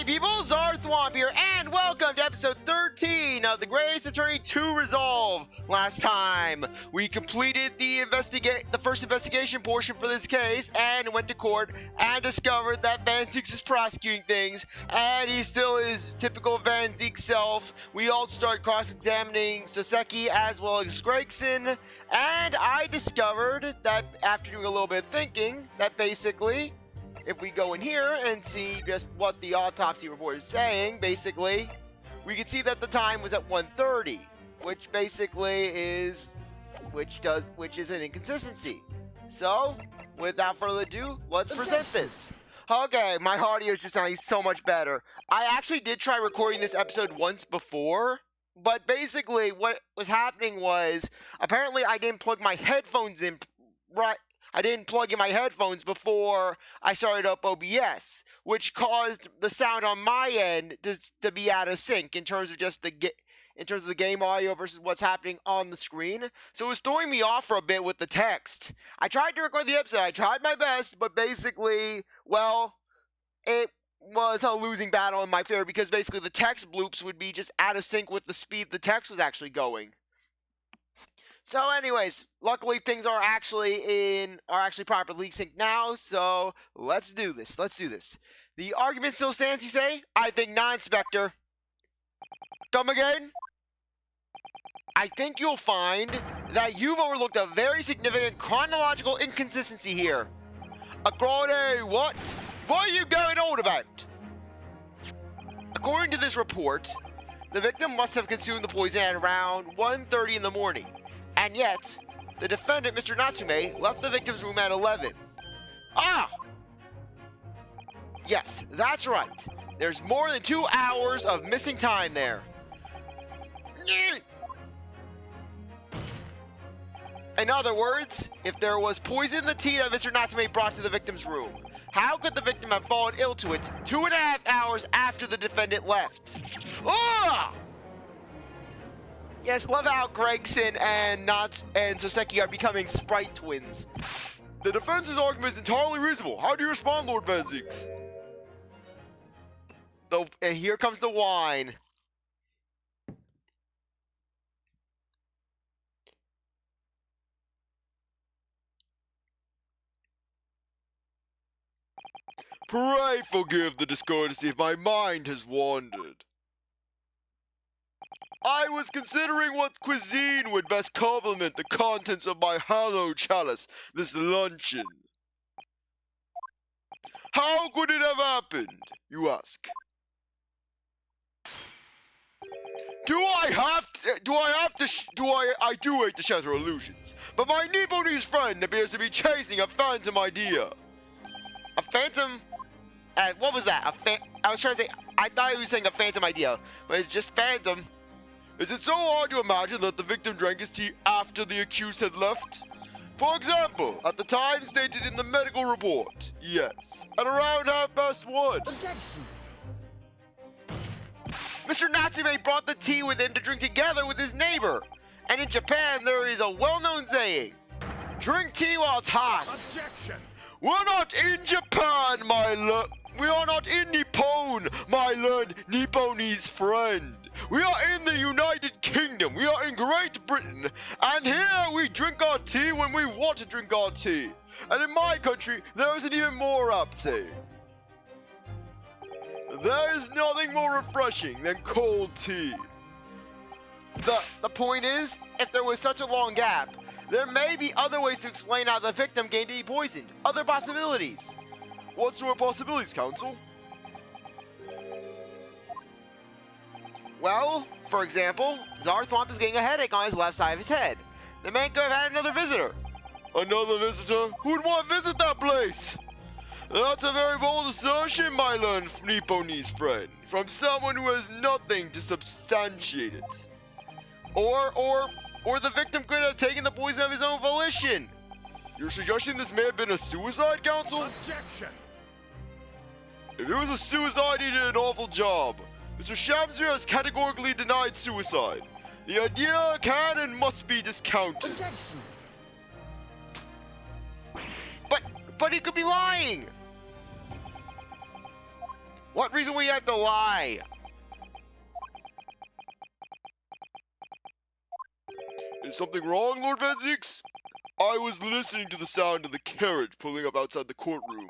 Hey people, CzarThwomp here, and welcome to episode 13 of the Greatest Attorney 2 Resolve. Last time, we completed the first investigation portion for this case, and went to court, and discovered that Van Zieks is prosecuting things, and he still is typical Van Zieks self. We all start cross-examining Soseki as well as Gregson, and I discovered that after doing a little bit of thinking, that basically, if we go in here and see just what the autopsy report is saying, basically, we can see that the time was at 1:30, which basically is, which is an inconsistency. So, without further ado, let's present this. Okay, my audio is just sounding so much better. I actually did try recording this episode once before, but basically what was happening was, apparently I didn't plug my headphones in right. I didn't plug in my headphones before I started up OBS, which caused the sound on my end to be out of sync in terms of just the game audio versus what's happening on the screen. So it was throwing me off for a bit with the text. I tried to record the episode. I tried my best, but basically, well, it was a losing battle in my favor because basically the text bloops would be just out of sync with the speed the text was actually going. So anyways, luckily things are actually properly synced now, so let's do this. The argument still stands, you say? I think not, Inspector. Come again? I think you'll find that you've overlooked a very significant chronological inconsistency here. What? What are you going on about? According to this report, the victim must have consumed the poison at around 1:30 in the morning. And yet, the defendant, Mr. Natsume, left the victim's room at 11. Ah! Yes, that's right. There's more than 2 hours of missing time there. In other words, if there was poison in the tea that Mr. Natsume brought to the victim's room, how could the victim have fallen ill to it 2.5 hours after the defendant left? Ah! Yes, love how Gregson and Soseki are becoming sprite twins. The defense's argument is entirely reasonable. How do you respond, Lord Van Zieks? And here comes the wine. Pray forgive the discourtesy if my mind has wandered. I was considering what cuisine would best complement the contents of my hallowed chalice this luncheon. How could it have happened, you ask? I do hate to shatter illusions, but my Nipponese friend appears to be chasing a phantom idea. A phantom? What was that? I was trying to say, I thought he was saying a phantom idea, but it's just phantom. Is it so hard to imagine that the victim drank his tea after the accused had left? For example, at the time stated in the medical report, yes, at around 1:30. Objection! Mr. Natsume brought the tea with him to drink together with his neighbor. And in Japan, there is a well-known saying, drink tea while it's hot. Objection! We're not in Japan, we are not in Nippon, my learned Nipponese friend. We are in the United Kingdom. We are in Great Britain. And here we drink our tea when we want to drink our tea. And in my country, there is an even more apt saying. There is nothing more refreshing than cold tea. The point is, if there was such a long gap, there may be other ways to explain how the victim came to be poisoned. Other possibilities. What sort of possibilities, counsel? Well, for example, CzarThwomp is getting a headache on his left side of his head. The man could have had another visitor. Another visitor? Who'd want to visit that place? That's a very bold assertion, my learned Nipponese friend, from someone who has nothing to substantiate it. Or the victim could have taken the poison of his own volition. You're suggesting this may have been a suicide, counsel? Objection! If it was a suicide, he did an awful job. Mr. Shamspeare has categorically denied suicide. The idea can and must be discounted. Objection! But he could be lying! What reason would you have to lie? Is something wrong, Lord Van Zieks? I was listening to the sound of the carriage pulling up outside the courtroom.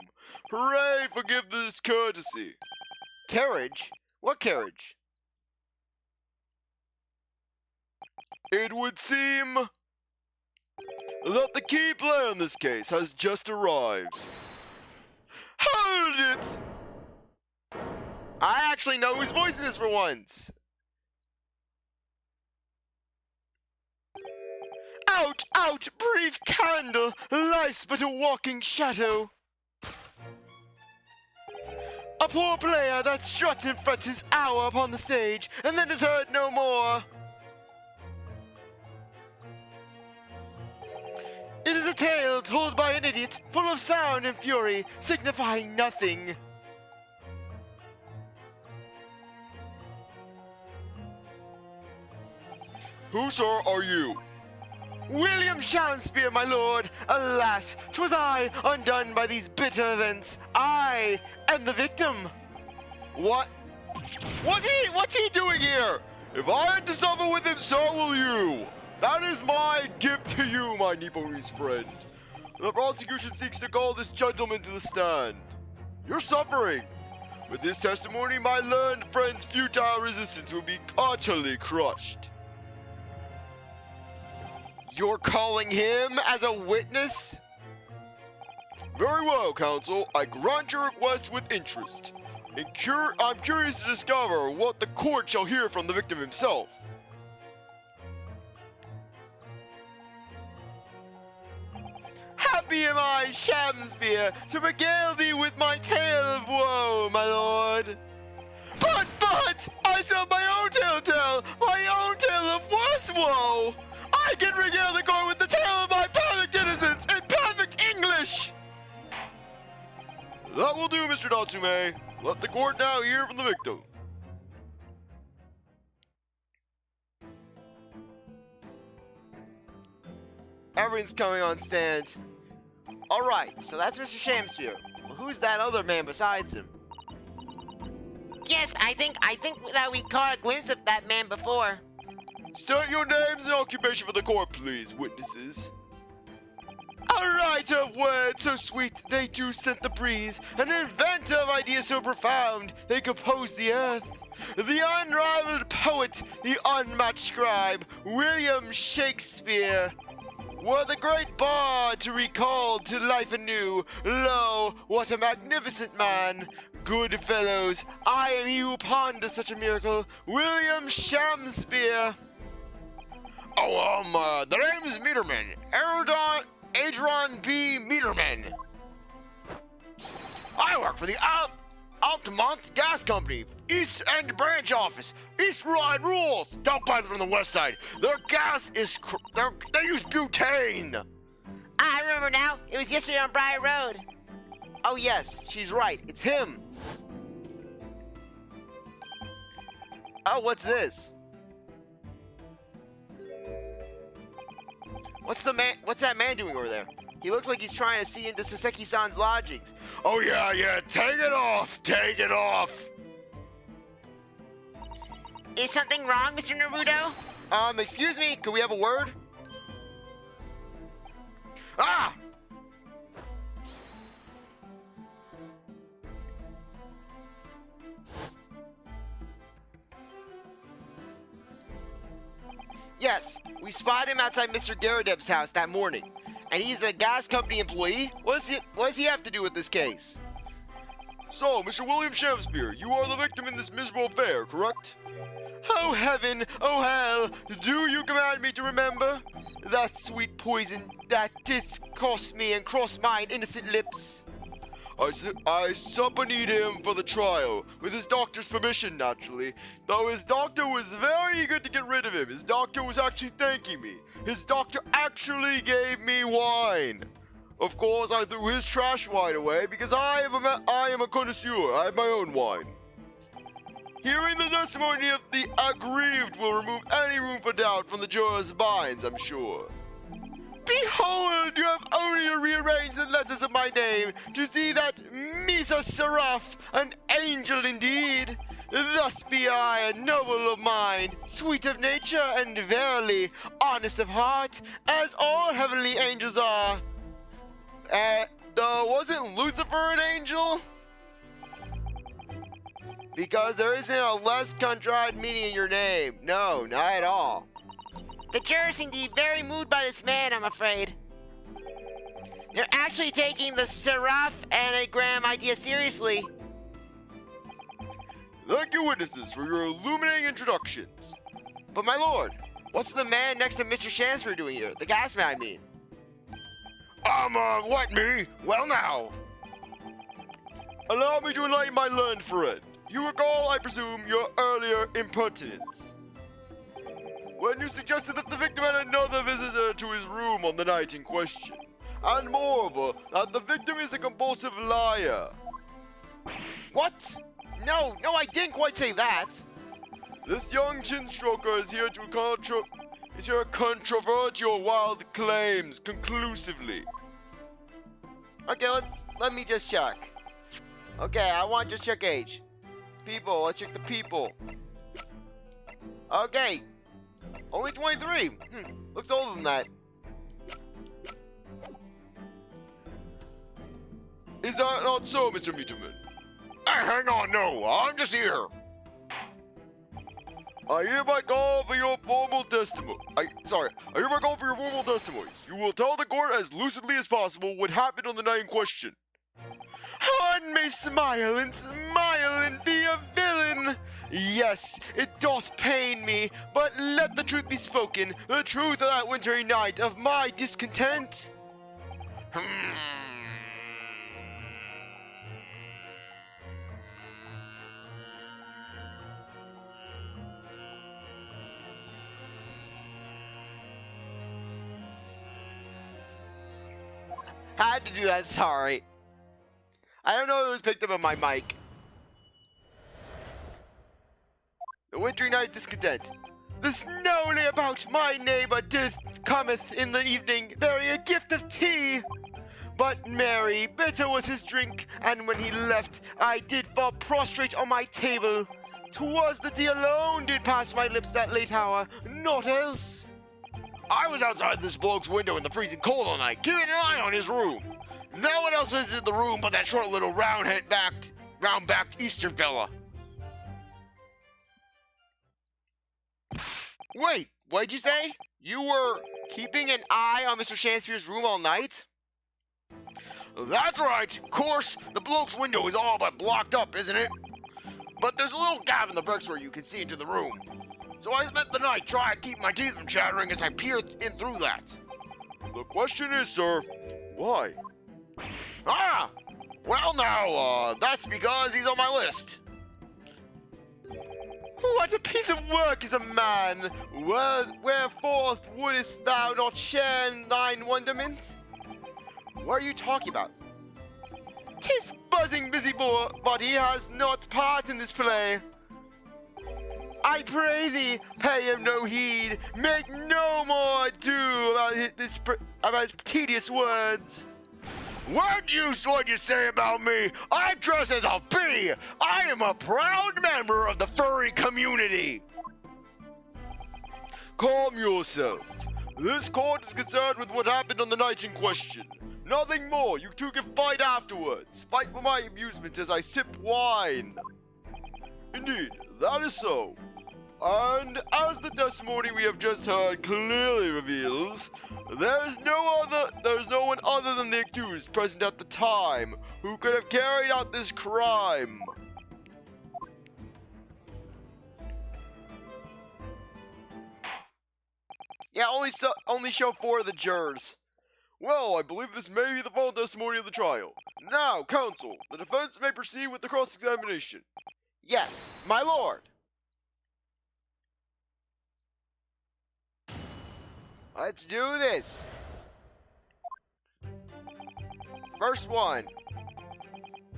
Hooray, forgive this courtesy. Carriage? What carriage? It would seem that the key player in this case has just arrived. Hold it! I actually know who's voicing this for once. Out, out, brief candle, life's but a walking shadow. A poor player that struts and frets his hour upon the stage, and then is heard no more. It is a tale told by an idiot, full of sound and fury, signifying nothing. Who, sir, are you? William Shamspeare, my lord. Alas, 'twas I, undone by these bitter events. I am the victim. What? What's he doing here? If I had to suffer with him, so will you. That is my gift to you, my Nipponese friend. The prosecution seeks to call this gentleman to the stand. You're suffering. With this testimony, my learned friend's futile resistance will be utterly crushed. You're calling him as a witness? Very well, counsel. I grant your request with interest. I'm curious to discover what the court shall hear from the victim himself. Happy am I, Shamspeare, to regale thee with my tale of woe, my lord. But, I shall my own tale tell, my own tale of worse woe. I can regale the court with the tale of my perfect innocence in perfect English. That will do, Mr. Natsume. Let the court now hear from the victim. Everyone's coming on stand. Alright, so that's Mr. Shamspeare. Well, who's that other man besides him? Yes, I think that we caught a glimpse of that man before. State your names and occupation for the court, please, witnesses. A writer of words so sweet they do scent the breeze, an inventor of ideas so profound they compose the earth. The unrivaled poet, the unmatched scribe, William Shakespeare. Were the great bard to recall to life anew, lo, what a magnificent man! Good fellows, I am he who ponders such a miracle, William Shamspeare. Oh, the name is Meterman. Adron B. Meterman. I work for the Altamont Gas Company, East End Branch Office. East Ride rules. Don't buy them from the West Side. Their gas is they use butane. I remember now. It was yesterday on Briar Road. Oh yes, she's right. It's him. Oh, what's this? What's that man doing over there? He looks like he's trying to see into Soseki-san's lodgings. Oh yeah, take it off. Is something wrong, Mr. Naruto? Excuse me, could we have a word? Ah! Yes, we spotted him outside Mr. Garadeb's house that morning. And he's a gas company employee? What does he have to do with this case? So, Mr. William Shamspeare, you are the victim in this miserable affair, correct? Oh heaven, oh hell, do you command me to remember? That sweet poison that did cross me and cross mine innocent lips. I supponied him for the trial, with his doctor's permission, naturally. Though his doctor was very eager to get rid of him. His doctor was actually thanking me. His doctor actually gave me wine. Of course, I threw his trash wine away because I am a connoisseur. I have my own wine. Hearing the testimony of the aggrieved will remove any room for doubt from the jurors' minds, I'm sure. Behold, you have only to rearrange the letters of my name to see that Misa Seraph, an angel indeed. Thus be I a noble of mind, sweet of nature, and verily honest of heart, as all heavenly angels are. Wasn't Lucifer an angel? Because there isn't a less contrived meaning in your name. No, not at all. The jurors seem to be very moved by this man, I'm afraid. They're actually taking the seraph anagram idea seriously. Thank you, witnesses, for your illuminating introductions. But my lord, what's the man next to Mr. Shamspeare doing here? The gas man, I mean. What, me? Well, now. Allow me to enlighten my learned friend. You recall, I presume, your earlier impertinence, when you suggested that the victim had another visitor to his room on the night in question. And moreover, that the victim is a compulsive liar. What? No, I didn't quite say that. This young chin stroker is here to controvert your wild claims conclusively. Okay, let me just check. Okay, I want to just check age. People, let's check the people. Okay, only 23. Looks older than that. Is that not so, Mr. Mutterman? Hang on, no, I'm just here. I hereby call for your formal testimony. I hereby call for your formal testimonies. You will tell the court as lucidly as possible what happened on the night in question. One may smile and be a villain. Yes, it doth pain me, but let the truth be spoken, the truth of that wintry night of my discontent. Had to do that, sorry. I don't know if it was picked up on my mic. The wintry night discontent. The snow lay about my neighbor cometh in the evening, bearing a gift of tea. But merry, bitter was his drink, and when he left, I did fall prostrate on my table. 'Twas the tea alone did pass my lips that late hour, naught else. I was outside this bloke's window in the freezing cold all night, keeping an eye on his room. No one else visited the room but that short little round-backed Eastern fella. Wait, what'd you say? You were keeping an eye on Mr. Shamspeare's room all night? That's right. Of course, the bloke's window is all but blocked up, isn't it? But there's a little gap in the bricks where you can see into the room. So I spent the night trying to keep my teeth from chattering as I peered in through that. The question is, sir, why? Well now, that's because he's on my list. What a piece of work is a man! Wherefore wouldest thou not share in thine wonderment? What are you talking about? 'Tis buzzing busybody has not part in this play. I pray thee, pay him no heed. Make no more ado about his tedious words. What use would you say about me? I'm dressed as a bee. I am a proud member of the furry community. Calm yourself. This court is concerned with what happened on the night in question. Nothing more. You two can fight afterwards. Fight for my amusement as I sip wine. Indeed, that is so. And as the testimony we have just heard clearly reveals, there's no one other than the accused present at the time who could have carried out this crime. Yeah, only show 4 of the jurors. Well, I believe this may be the final testimony of the trial. Now, counsel, the defense may proceed with the cross-examination. Yes, my lord. Let's do this. First one.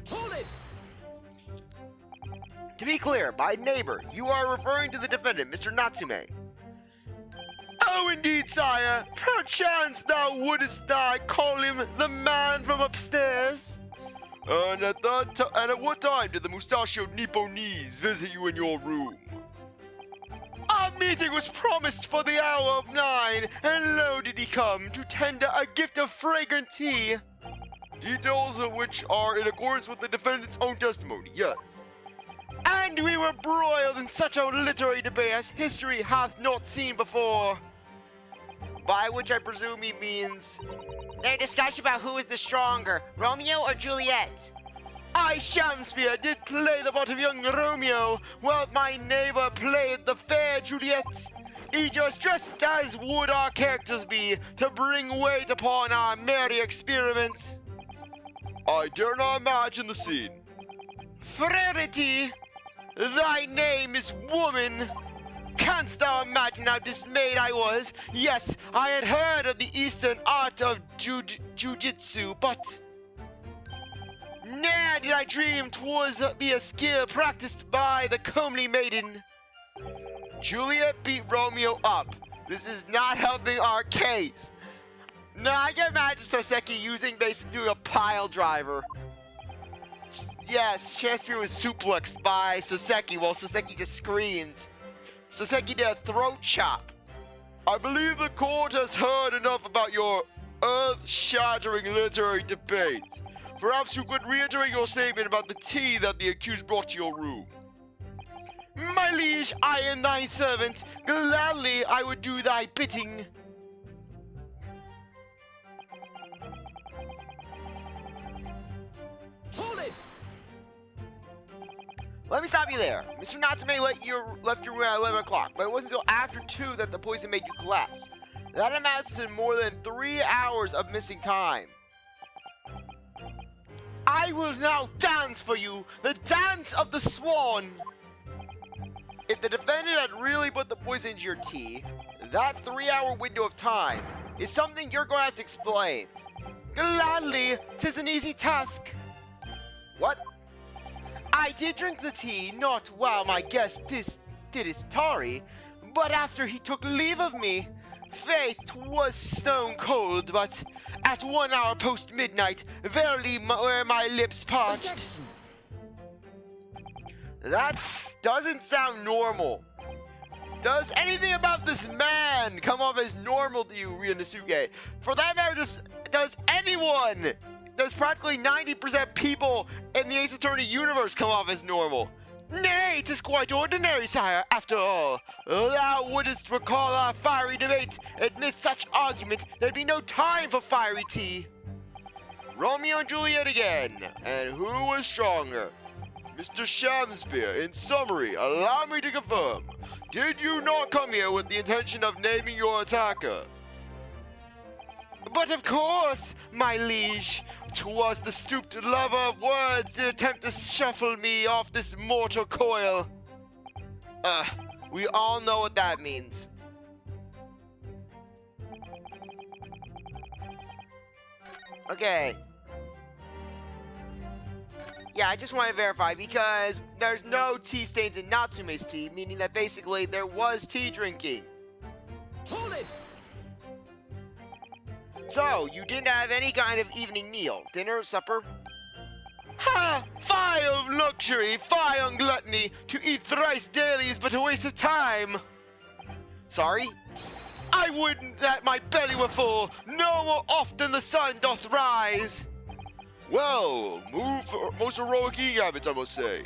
Hold it! To be clear, by neighbor, you are referring to the defendant, Mr. Natsume. Oh, indeed, sire. Perchance thou wouldst I call him the man from upstairs? And at what time did the mustachioed Nipponese visit you in your room? Our meeting was promised for the hour of 9, and lo did he come to tender a gift of fragrant tea. Details of which are in accordance with the defendant's own testimony, yes. And we were broiled in such a literary debate as history hath not seen before. By which I presume he means... Their discussion about who is the stronger, Romeo or Juliet. I, Shamspeare, did play the part of young Romeo, while my neighbor played the fair Juliet. Each was just as would our characters be, to bring weight upon our merry experiments. I dare not imagine the scene. Frerity, thy name is woman. Canst thou imagine how dismayed I was? Yes, I had heard of the Eastern art of jujitsu, but ne'er did I dream 'twas be a skill practiced by the comely maiden. Juliet beat Romeo up. This is not helping our case. Now I can imagine Soseki using basically a pile driver. Yes, Shamspeare was suplexed by Soseki while Soseki just screamed. Soseki did a throat chop. I believe the court has heard enough about your earth-shattering literary debate. Perhaps you could reiterate your statement about the tea that the accused brought to your room. My liege, I am thy servant. Gladly I would do thy bidding. Hold it! Let me stop you there. Mr. Natsume left your room at 11 o'clock, but it wasn't until after 2 that the poison made you collapse. That amounts to more than 3 hours of missing time. I will now dance for you, the dance of the swan. If the defendant had really put the poison into your tea, that 3-hour window of time is something you're going to have to explain. Gladly, 'tis an easy task. What? I did drink the tea, not while my guest did his tarry, but after he took leave of me. Faith was stone cold, but at 1 hour post midnight, verily were my lips parched. That doesn't sound normal. Does anything about this man come off as normal to you, Ryuunosuke? For that matter, does anyone? Does practically 90% people in the Ace Attorney universe come off as normal? Nay, 'tis quite ordinary, sire, after all. Thou wouldst recall our fiery debate. Amidst such argument, there'd be no time for fiery tea. Romeo and Juliet again, and who was stronger? Mr. Shamspeare, in summary, allow me to confirm. Did you not come here with the intention of naming your attacker? But of course, my liege, 'twas the stooped lover of words that attempt to shuffle me off this mortal coil. We all know what that means. Okay. Yeah, I just want to verify because there's no tea stains in Natsume's tea, meaning that basically there was tea drinking. Hold it! So, you didn't have any kind of evening meal? Dinner, supper? Ha! Fie on luxury, fie on gluttony! To eat thrice daily is but a waste of time! Sorry? I wouldn't that my belly were full, no more oft than the sun doth rise! Well, most heroic eating habits, I must say.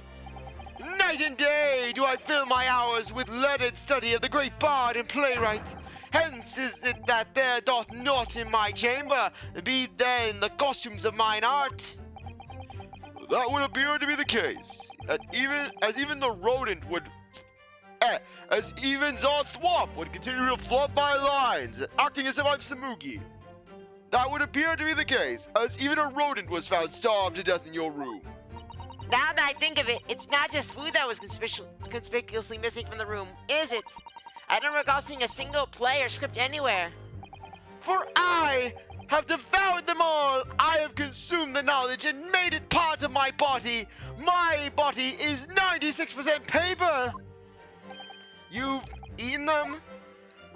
Night and day do I fill my hours with learned study of the great bard and playwright. Hence is it that there doth not in my chamber be then the costumes of mine art. That would appear to be the case. As even the rodent would... as even CzarThwomp would continue to flub my lines, acting as if I'm Samugi. That would appear to be the case, as even a rodent was found starved to death in your room. Now that I think of it, it's not just food that was conspicuously missing from the room, is it? I don't recall seeing a single play or script anywhere. For I have devoured them all. I have consumed the knowledge and made it part of my body. My body is 96% paper. You've eaten them?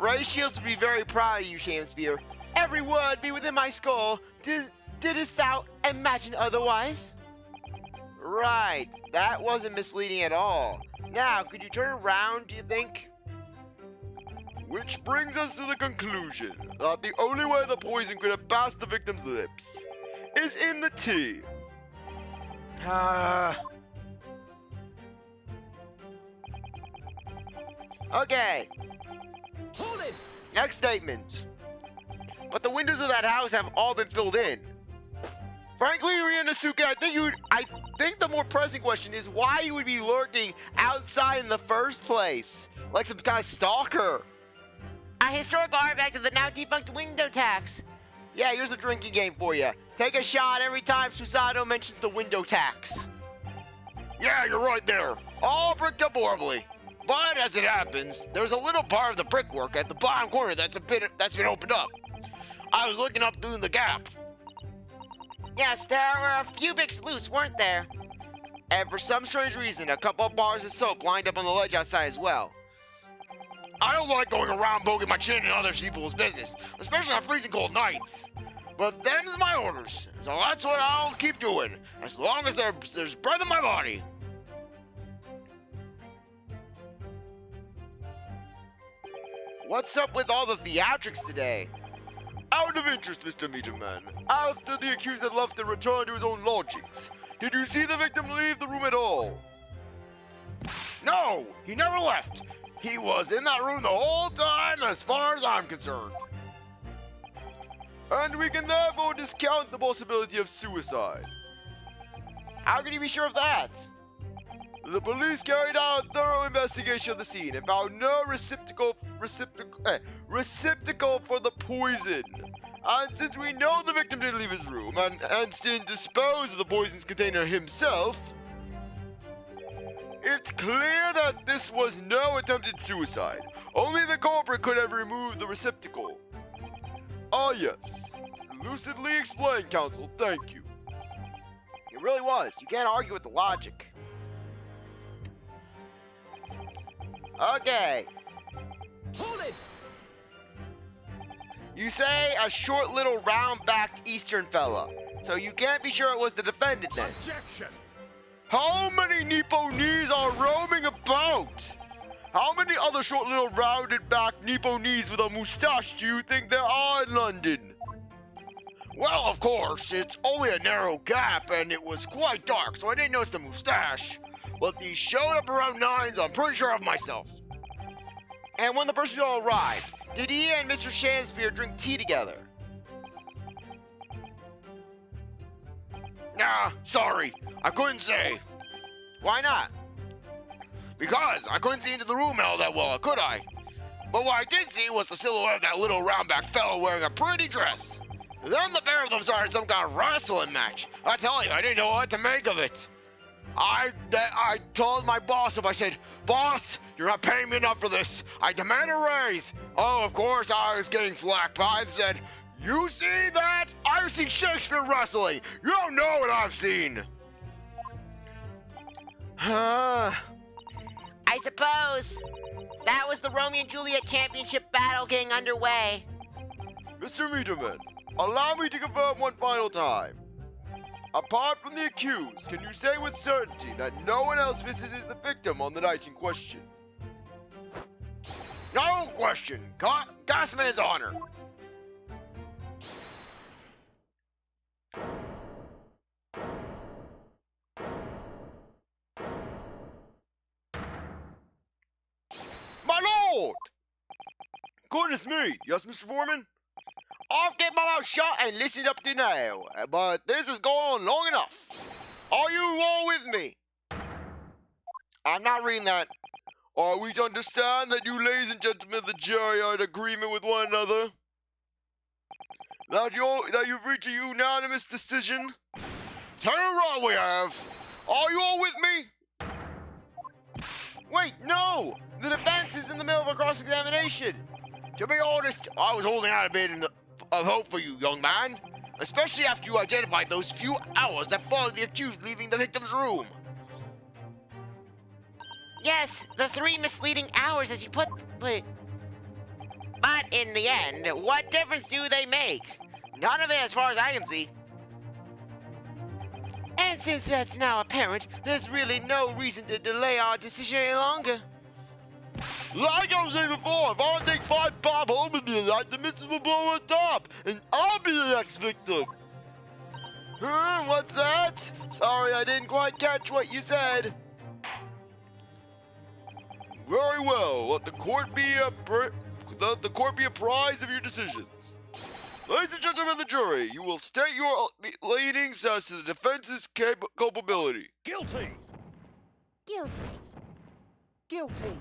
Ray Shields would be very proud of you, Shamspeare. Every word be within my skull. Didst thou imagine otherwise? Right, that wasn't misleading at all. Now, could you turn around, do you think? Which brings us to the conclusion that the only way the poison could have passed the victim's lips is in the tea. Okay, Hold it! next statement. But the windows of that house have all been filled in. Frankly, Ryuunosuke, I think the more pressing question is why you would be lurking outside in the first place. Like some kind of stalker. A historical artifact of the now defunct window tax. Yeah, here's a drinking game for you. Take a shot every time Susato mentions the window tax. Yeah, you're right there. All bricked up horribly. But as it happens, there's a little part of the brickwork at the bottom corner that's been opened up. I was looking up through the gap. Yes, there were a few bricks loose, weren't there? And for some strange reason, a couple of bars of soap lined up on the ledge outside as well. I don't like going around poking my chin in other people's business, especially on freezing cold nights. But them's my orders, so that's what I'll keep doing, as long as there's breath in my body. What's up with all the theatrics today? Out of interest, Mr. Meterman, after the accused had left and returned to his own lodgings, did you see the victim leave the room at all? No, he never left. He was in that room the whole time, as far as I'm concerned. And we can therefore discount the possibility of suicide. How can you be sure of that? The police carried out a thorough investigation of the scene and found no receptacle for the poison. And since we know the victim didn't leave his room and didn't dispose of the poison's container himself, it's clear that this was no attempted suicide. Only the culprit could have removed the receptacle. Ah, yes. Lucidly explained, counsel. Thank you. It really was. You can't argue with the logic. Okay. Hold it! You say a short little round-backed Eastern fella. So you can't be sure it was the defendant then. Objection! How many Nipponese are roaming about? How many other short little rounded-backed Nipponese with a mustache do you think there are in London? Well, of course, it's only a narrow gap and it was quite dark, so I didn't notice the mustache. But these showed up around 9, so I'm pretty sure of myself. And when the person all arrived, did he and Mr. Shamspeare drink tea together? Nah, sorry, I couldn't say. Why not? Because I couldn't see into the room all that well, could I? But what I did see was the silhouette of that little round-backed fellow wearing a pretty dress. Then the pair of them started some kind of wrestling match. I tell you, I didn't know what to make of it. I told my boss, I said, "Boss, you're not paying me enough for this. I demand a raise." Oh, of course, I was getting flack, but I said, "You see that? I've seen Shakespeare wrestling. You don't know what I've seen." Huh. I suppose that was the Romeo and Juliet championship battle getting underway. Mr. Meterman, allow me to confirm one final time. Apart from the accused, can you say with certainty that no one else visited the victim on the night in question? No question. Gassman is honor. My lord! Goodness me, yes, Mr. Foreman? I've kept my mouth shut and listened up to now, but this has gone on long enough. Are you all with me? I'm not reading that. Are we to understand that you ladies and gentlemen of the jury are in agreement with one another? That you've reached a unanimous decision? Tell you what we have. Are you all with me? Wait, no! The defense is in the middle of a cross-examination. To be honest, I was holding out a bit of hope for you, young man. Especially after you identified those few hours that followed the accused leaving the victim's room. Yes, the 3 misleading hours as you put it. in the end, what difference do they make? None of it as far as I can see. And since that's now apparent, there's really no reason to delay our decision any longer. Like I was saying before, if I don't take 5 Bob home with me tonight, the missus will blow her top, and I'll be the next victim. What's that? Sorry, I didn't quite catch what you said. Very well. Let the court be apprised of your decisions. Ladies and gentlemen of the jury, you will state your leanings as to the defense's culpability. Guilty. Guilty. Guilty.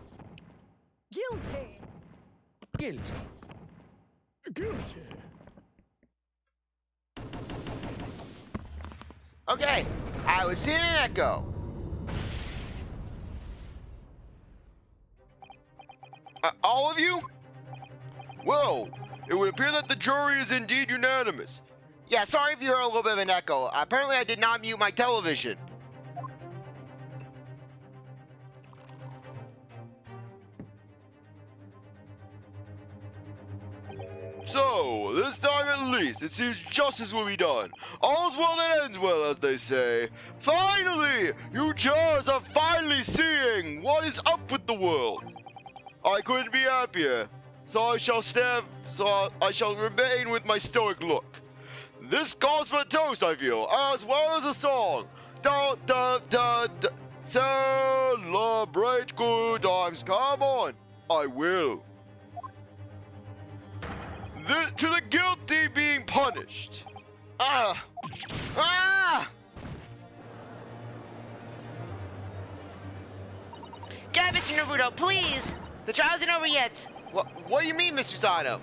Guilty. Guilty. Guilty. Okay, I was seeing an echo. All of you? Well, it would appear that the jury is indeed unanimous. Yeah, sorry if you heard a little bit of an echo. Apparently I did not mute my television. So, this time at least, it seems justice will be done. All's well that ends well, as they say. Finally! You jurors are finally seeing what is up with the world. I couldn't be happier, so I shall remain with my stoic look. This calls for a toast, I feel, as well as a song. Da da da da. Celebrate good times. Come on, I will. To the guilty being punished. Ah! Ah! God, Mr. Naruto, please! The trial isn't over yet. What do you mean, Mr. Sato?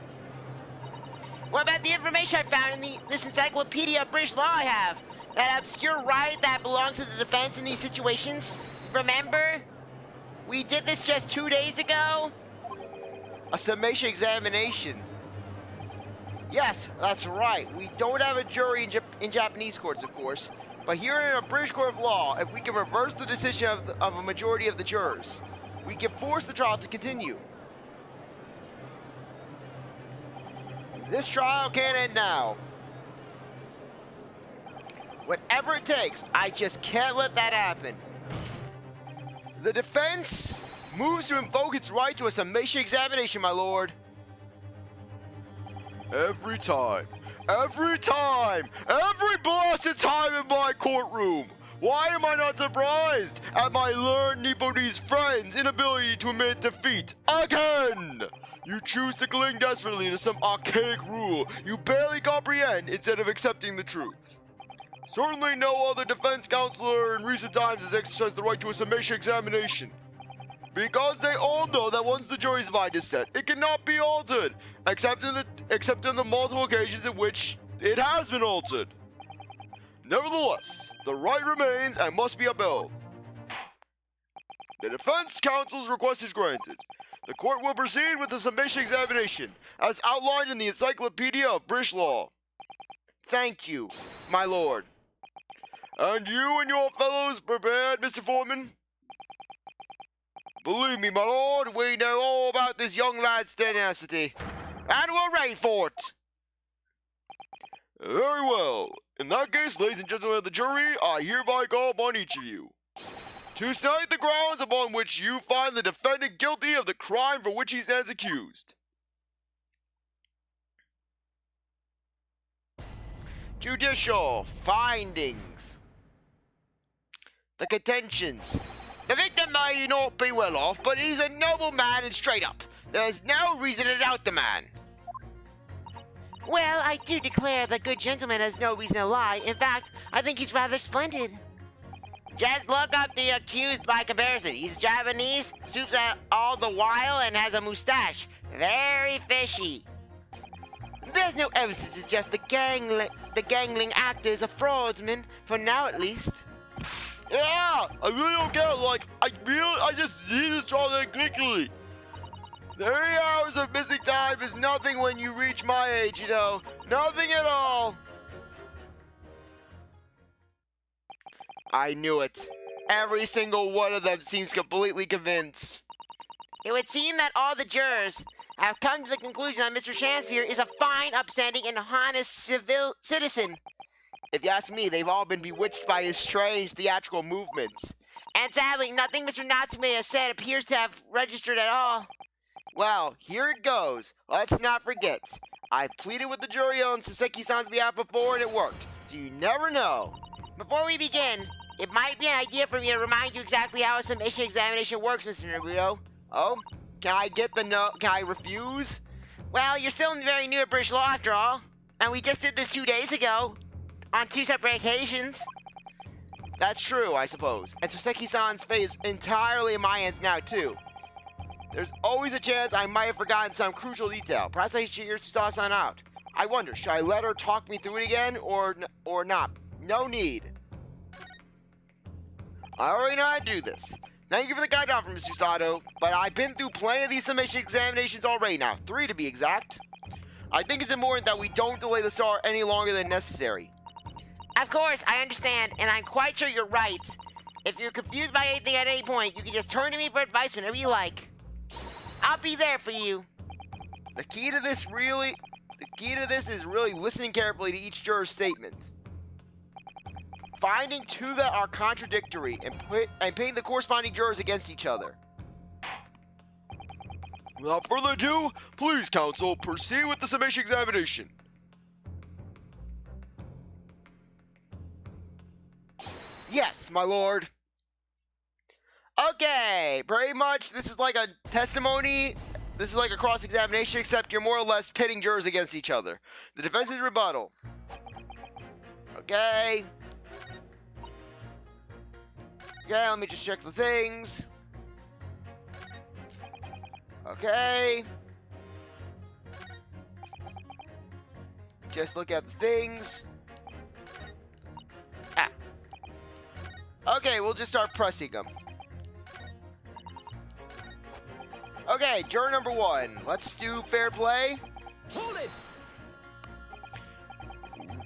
What about the information I found in this encyclopedia of British law I have? That obscure right that belongs to the defense in these situations? Remember? We did this just 2 days ago? A summation examination. Yes, that's right. We don't have a jury in Japanese courts, of course. But here in a British court of law, if we can reverse the decision of a majority of the jurors, we can force the trial to continue. This trial can't end now. Whatever it takes, I just can't let that happen. The defense moves to invoke its right to a summation examination, my lord. Every every blasted time in my courtroom. Why am I not surprised at my learned Nipponese friends' inability to admit defeat again? You choose to cling desperately to some archaic rule you barely comprehend instead of accepting the truth. Certainly no other defense counselor in recent times has exercised the right to a summation examination. Because they all know that once the jury's mind is set, it cannot be altered, except in the multiple occasions in which it has been altered. Nevertheless, the right remains and must be upheld. The defense counsel's request is granted. The court will proceed with the summation examination, as outlined in the Encyclopedia of British Law. Thank you, my lord. And you and your fellows prepared, Mr. Foreman? Believe me, my lord, we know all about this young lad's tenacity. And we're ready for it. Very well. In that case, ladies and gentlemen of the jury, I hereby call upon each of you to state the grounds upon which you find the defendant guilty of the crime for which he stands accused. Judicial findings. The contentions. The victim may not be well off, but he's a noble man and straight up. There's no reason to doubt the man. Well, I do declare the good gentleman has no reason to lie. In fact, I think he's rather splendid. Just look up the accused by comparison. He's Japanese, stoops at all the while, and has a mustache. Very fishy. There's no evidence to suggest the gangling actor is a fraudsman, for now at least. Yeah, I really don't get it. I just need this trial that quickly. 30 hours of missing time is nothing when you reach my age, you know. Nothing at all. I knew it. Every single one of them seems completely convinced. It would seem that all the jurors I've come to the conclusion that Mr. Shamspeare is a fine, upstanding, and honest citizen. If you ask me, they've all been bewitched by his strange theatrical movements. And sadly, nothing Mr. Natsume has said appears to have registered at all. Well, here it goes. Let's not forget. I pleaded with the jury on Soseki-san's behalf before and it worked. So you never know. Before we begin, it might be an idea for me to remind you exactly how a summation examination works, Mr. Naruto. Oh? Can I get the no? Can I refuse? Well, you're still very new at British law after all. And we just did this 2 days ago. On 2 separate occasions. That's true, I suppose. And Soseki-san's fate is entirely in my hands now, too. There's always a chance I might have forgotten some crucial detail. Perhaps I should hear Susasan out. I wonder, should I let her talk me through it again, or not? No need. I already know how to do this. Thank you for the guide offer, Mr. Sato, but I've been through plenty of these summation examinations already now. 3 to be exact. I think it's important that we don't delay the start any longer than necessary. Of course, I understand, and I'm quite sure you're right. If you're confused by anything at any point, you can just turn to me for advice whenever you like. I'll be there for you. The key to this is really listening carefully to each juror's statement. Finding 2 that are contradictory and pitting the corresponding jurors against each other. Without further ado, please, counsel, proceed with the summation examination. Yes, my lord. Okay, pretty much this is like a testimony. This is like a cross-examination, except you're more or less pitting jurors against each other. The defense's rebuttal. Okay. Okay, let me just check the things. Okay. Just look at the things. Ah. Okay, we'll just start pressing them. Okay, juror number 1. Let's do fair play. Hold it!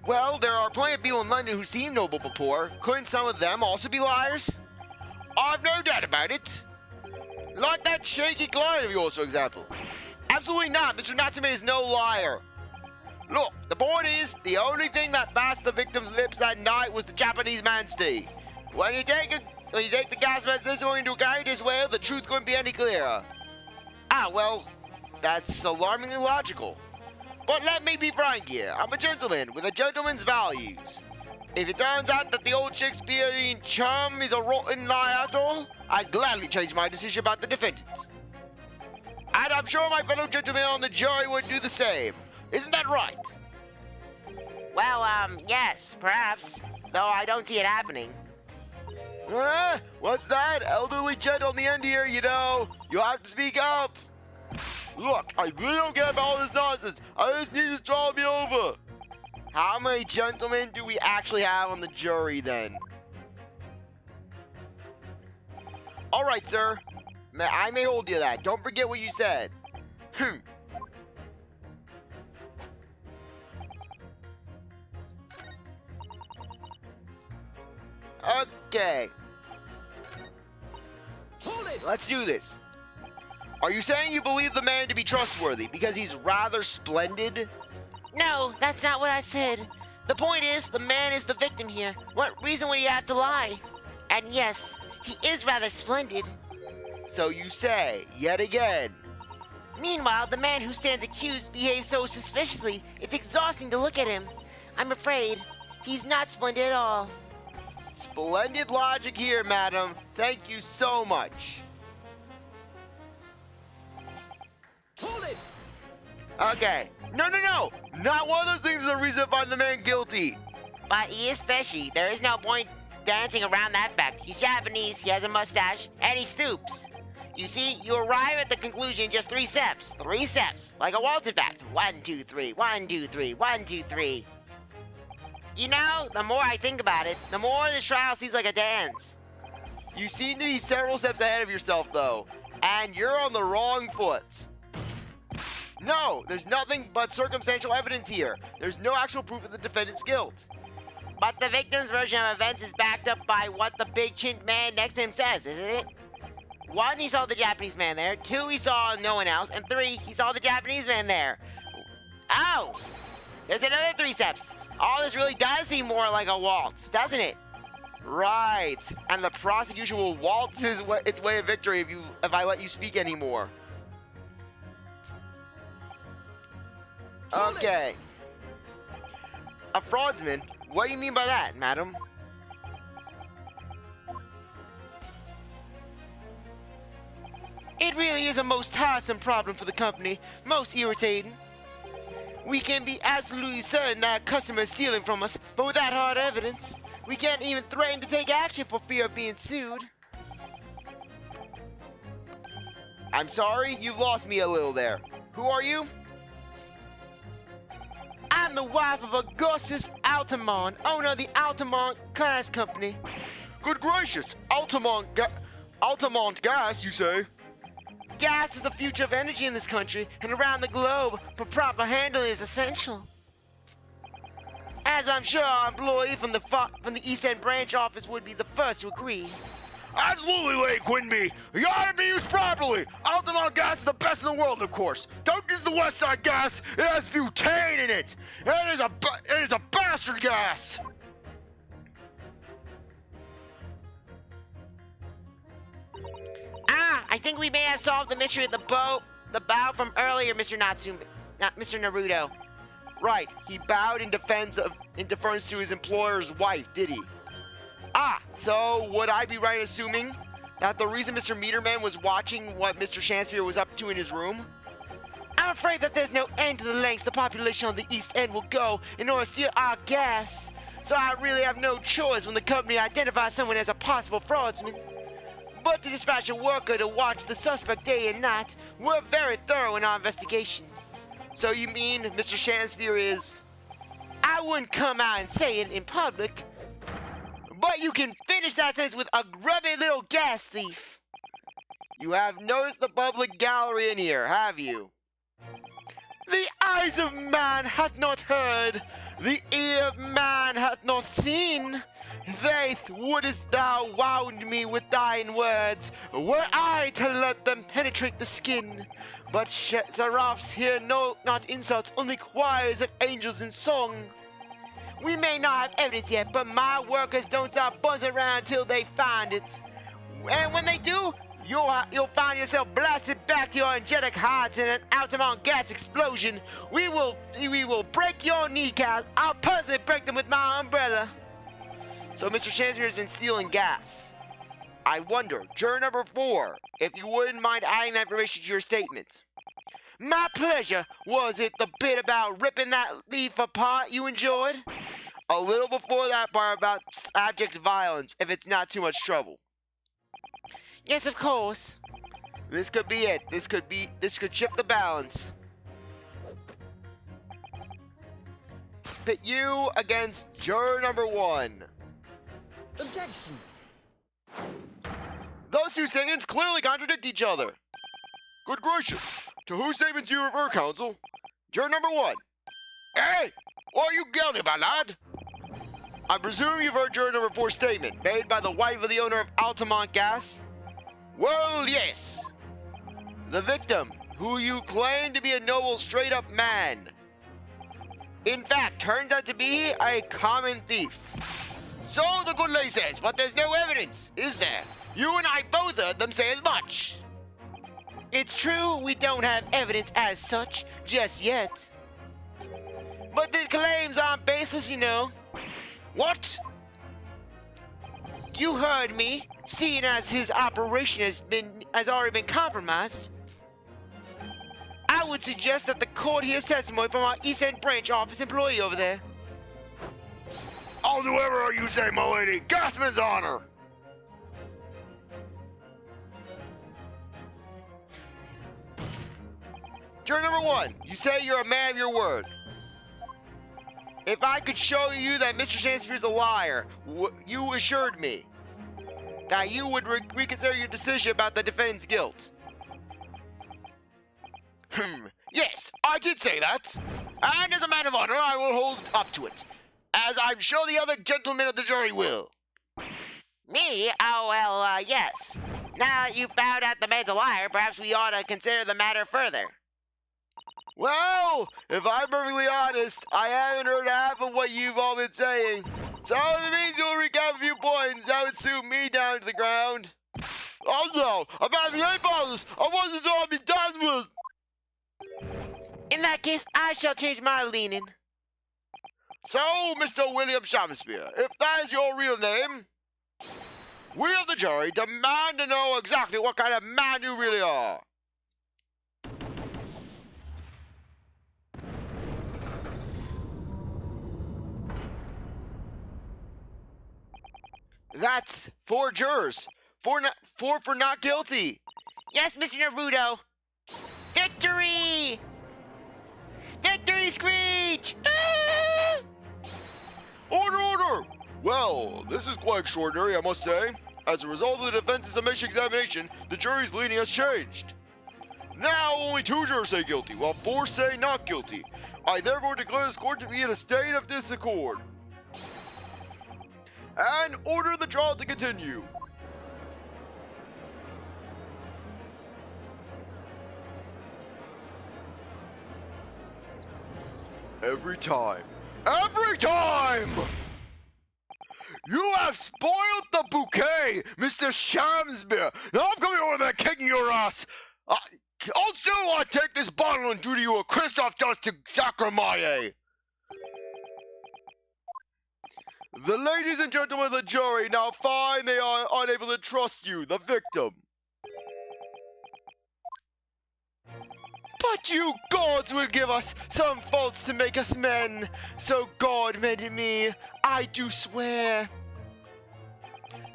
Well, there are plenty of people in London who seem noble but poor. Couldn't some of them also be liars? I've no doubt about it. Like that shaky client of yours, for example. Absolutely not. Mr. Natsume is no liar. Look, the point is, the only thing that passed the victim's lips that night was the Japanese man's tea. When you take the gas mask this way into account as well, the truth couldn't be any clearer. Ah, well, that's alarmingly logical. But let me be frank here. I'm a gentleman with a gentleman's values. If it turns out that the old Shakespearean chum is a rotten liar, I'd gladly change my decision about the defendants. And I'm sure my fellow gentlemen on the jury would do the same. Isn't that right? Well, yes, perhaps. Though I don't see it happening. What's that? Elderly gent on the end here, you know. You'll have to speak up. Look, I really don't care about all this nonsense. I just need this trial to be over. How many gentlemen do we actually have on the jury, then? All right, sir. I may hold you to that. Don't forget what you said. Okay. Hold it! Let's do this. Are you saying you believe the man to be trustworthy because he's rather splendid? No, that's not what I said. The point is, the man is the victim here. What reason would he have to lie? And yes, he is rather splendid. So you say, yet again. Meanwhile, the man who stands accused behaves so suspiciously, it's exhausting to look at him. I'm afraid he's not splendid at all. Splendid logic here, madam. Thank you so much. Hold it! Okay. No. Not one of those things is a reason to find the man guilty. But he is fishy. There is no point dancing around that fact. He's Japanese, he has a mustache, and he stoops. You see, you arrive at the conclusion in just 3 steps. 3 steps. Like a waltz, in fact. 1, 2, 3. 1, 2, 3. 1, 2, 3. You know, the more I think about it, the more this trial seems like a dance. You seem to be several steps ahead of yourself, though. And you're on the wrong foot. No, there's nothing but circumstantial evidence here. There's no actual proof of the defendant's guilt. But the victim's version of events is backed up by what the big-chinned man next to him says, isn't it? 1, he saw the Japanese man there. 2, he saw no one else. And 3, he saw the Japanese man there. Oh! There's another 3 steps. All this really does seem more like a waltz, doesn't it? Right. And the prosecution will waltz its way of victory if I let you speak anymore. Okay. A fraudsman? What do you mean by that, madam? It really is a most tiresome problem for the company, most irritating. We can be absolutely certain that a customer is stealing from us, but without hard evidence, we can't even threaten to take action for fear of being sued. I'm sorry, you lost me a little there. Who are you? I'm the wife of Augustus Altamont, owner of the Altamont Glass Company. Good gracious, Altamont gas, you say? Gas is the future of energy in this country and around the globe, but proper handling is essential. As I'm sure our employee from the East End branch office would be the first to agree. Absolutely, Lady Quinby. You gotta be used properly. Altamont gas is the best in the world, of course. Don't use the West Side gas. It has butane in it. It is a bastard gas. I think we may have solved the mystery of the bow from earlier, Mr. Mr. Naruto. Right, he bowed in deference to his employer's wife, did he? So would I be right in assuming that the reason Mr. Meterman was watching what Mr. Shamspeare was up to in his room? I'm afraid that there's no end to the lengths the population on the East End will go in order to steal our gas. So I really have no choice when the company identifies someone as a possible fraudsman. But to dispatch a worker to watch the suspect day and night, we're very thorough in our investigations. So you mean Mr. Shamspeare is... I wouldn't come out and say it in public, but you can finish that sentence with a grubby little gas thief. You have noticed the public gallery in here, have you? The eyes of man hath not heard, the ear of man hath not seen. Faith, wouldest thou wound me with thine words, were I to let them penetrate the skin. But seraphs hear not insults, only choirs of angels in song. We may not have evidence yet, but my workers don't stop buzzing around till they find it. And when they do, you'll find yourself blasted back to your angelic hearts in an Altamont gas explosion. We will break your kneecaps. I'll personally break them with my umbrella. So Mr. Shamspeare has been stealing gas. I wonder, juror number 4, if you wouldn't mind adding that information to your statement. My pleasure. Was it the bit about ripping that leaf apart you enjoyed? A little before that part about abject violence, if it's not too much trouble. Yes, of course. This could be it. This could shift the balance. Pit you against juror number 1. Objection. Those two statements clearly contradict each other. Good gracious. To whose statements do you refer, counsel? Juror number 1. Hey! What are you yelling about, lad? I presume you've heard juror number 4's statement, made by the wife of the owner of Altamont Gas? Well, yes. The victim, who you claim to be a noble, straight-up man, in fact, turns out to be a common thief. So the good lady says, but there's no evidence, is there? You and I both heard them say as much. It's true, we don't have evidence as such, just yet. But the claims aren't baseless, you know. What? You heard me, seeing as his operation has already been compromised. I would suggest that the court hears testimony from our East End branch office employee over there. I'll do whatever you say, my lady. Gasman's honor. Juror number 1, you say you're a man of your word. If I could show you that Mr. Shamspeare's a liar, you assured me that you would reconsider your decision about the defendant's guilt. Yes, I did say that. And as a man of honor, I will hold up to it. As I'm sure the other gentlemen of the jury will. Me? Oh, well, yes. Now that you found out the man's a liar, perhaps we ought to consider the matter further. Well, if I'm perfectly honest, I haven't heard half of what you've all been saying. So if it means you'll recap a few points, that would suit me down to the ground. Oh no, I'm having 8 bottles. I wasn't sure I'd be done with. In that case, I shall change my leaning. So, Mr. William Shamspeare, if that is your real name, we of the jury demand to know exactly what kind of man you really are. That's 4 jurors. 4 for not guilty. Yes, Mr. Naruto. Victory! Victory screech! Ah! Order, order! Well, this is quite extraordinary, I must say. As a result of the defense's summation examination, the jury's leaning has changed. Now only 2 jurors say guilty, while 4 say not guilty. I therefore declare this court to be in a state of disaccord. And order the trial to continue. Every time. You have spoiled the bouquet, Mr. Shamspeare. Now I'm coming over there kicking your ass. Also, I take this bottle and do to you a Christoph does to Jacramaye. The ladies and gentlemen of the jury now find they are unable to trust you, the victim. But you gods will give us some faults to make us men. So God mended me, I do swear.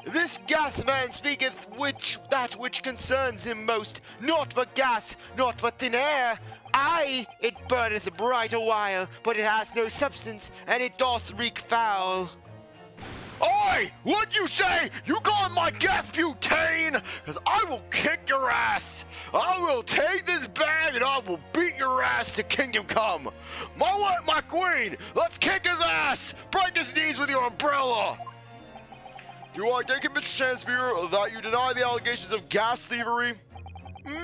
This gas man speaketh that which concerns him most, naught but gas, naught but thin air. Aye, it burneth bright a while, but it has no substance, and it doth reek foul. Oi! What'd you say? You call my gas butane? Cause I will kick your ass. I will take this bag and I will beat your ass to kingdom come. My queen, let's kick his ass. Break his knees with your umbrella. Do I take it, Mr. Shamspeare, that you deny the allegations of gas thievery?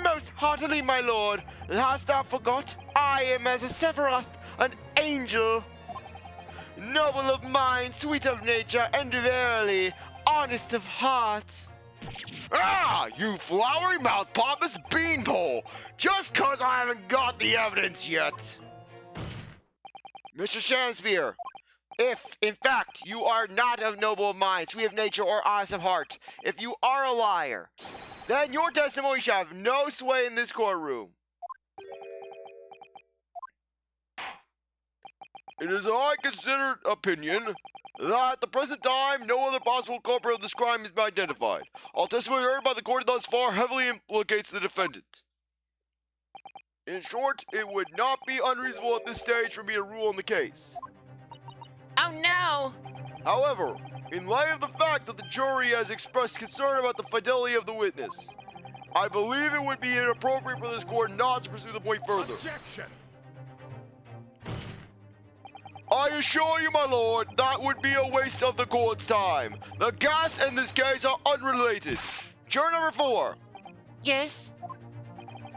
Most heartily, my lord. Hast thou forgot? I am as a Sephiroth, an angel. Noble of mind, sweet of nature, and verily, honest of heart. Ah, you flowery-mouthed pompous beanpole! Just 'cause I haven't got the evidence yet! Mr. Shamspeare, if, in fact, you are not of noble mind, sweet of nature, or honest of heart, if you are a liar, then your testimony shall have no sway in this courtroom. It is my considered opinion that at the present time, no other possible culprit of this crime has been identified. All testimony heard by the court thus far heavily implicates the defendant. In short, it would not be unreasonable at this stage for me to rule on the case. Oh no! However, in light of the fact that the jury has expressed concern about the fidelity of the witness, I believe it would be inappropriate for this court not to pursue the point further. Objection! I assure you, my lord, that would be a waste of the court's time. The gas in this case are unrelated. Juror number 4. Yes?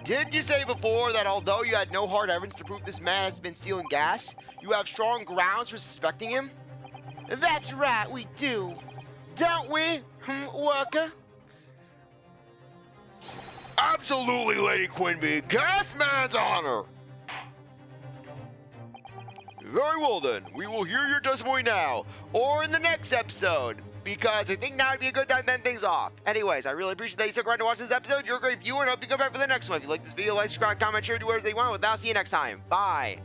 Didn't you say before that although you had no hard evidence to prove this man has been stealing gas, you have strong grounds for suspecting him? That's right, we do. Don't we, worker? Absolutely, Lady Quinby. Gas man's honor. Very well then, we will hear your testimony now. Or in the next episode, because I think now would be a good time to end things off. Anyways, I really appreciate that you stuck around to watch this episode. You're a great viewer, and I hope you come back for the next one. If you like this video, like, subscribe, comment, share, do whatever you want. With that, I'll see you next time. Bye.